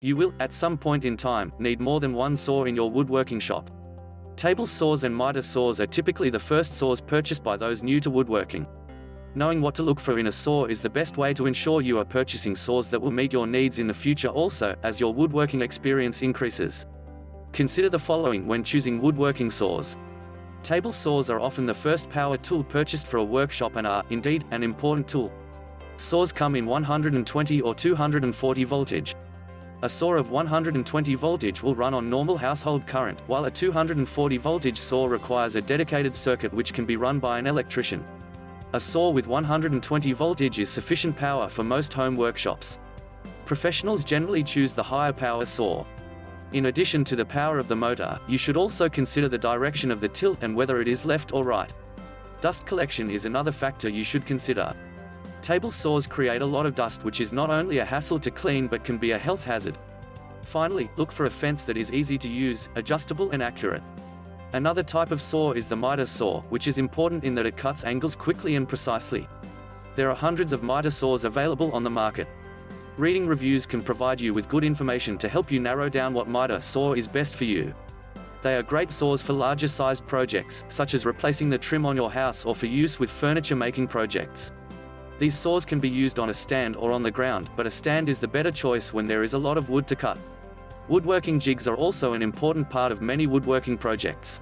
You will, at some point in time, need more than one saw in your woodworking shop. Table saws and miter saws are typically the first saws purchased by those new to woodworking. Knowing what to look for in a saw is the best way to ensure you are purchasing saws that will meet your needs in the future also, as your woodworking experience increases. Consider the following when choosing woodworking saws. Table saws are often the first power tool purchased for a workshop and are, indeed, an important tool. Saws come in 120 or 240 voltage. A saw of 120 voltage will run on normal household current, while a 240 voltage saw requires a dedicated circuit which can be run by an electrician. A saw with 120 voltage is sufficient power for most home workshops. Professionals generally choose the higher power saw. In addition to the power of the motor, you should also consider the direction of the tilt and whether it is left or right. Dust collection is another factor you should consider. Table saws create a lot of dust, which is not only a hassle to clean but can be a health hazard. Finally, look for a fence that is easy to use, adjustable and accurate. Another type of saw is the miter saw, which is important in that it cuts angles quickly and precisely. There are hundreds of miter saws available on the market. Reading reviews can provide you with good information to help you narrow down what miter saw is best for you. They are great saws for larger sized projects, such as replacing the trim on your house or for use with furniture making projects. These saws can be used on a stand or on the ground, but a stand is the better choice when there is a lot of wood to cut. Woodworking jigs are also an important part of many woodworking projects.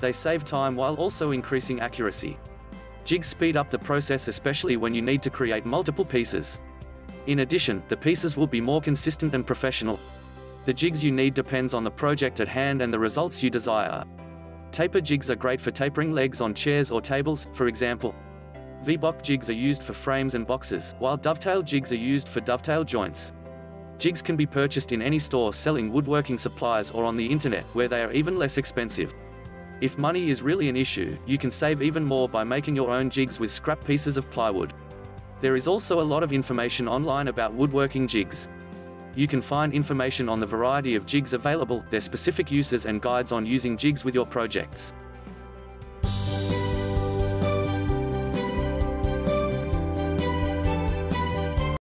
They save time while also increasing accuracy. Jigs speed up the process, especially when you need to create multiple pieces. In addition, the pieces will be more consistent and professional. The jigs you need depends on the project at hand and the results you desire. Taper jigs are great for tapering legs on chairs or tables, for example. V-block jigs are used for frames and boxes, while dovetail jigs are used for dovetail joints. Jigs can be purchased in any store selling woodworking supplies or on the internet, where they are even less expensive. If money is really an issue, you can save even more by making your own jigs with scrap pieces of plywood. There is also a lot of information online about woodworking jigs. You can find information on the variety of jigs available, their specific uses and guides on using jigs with your projects.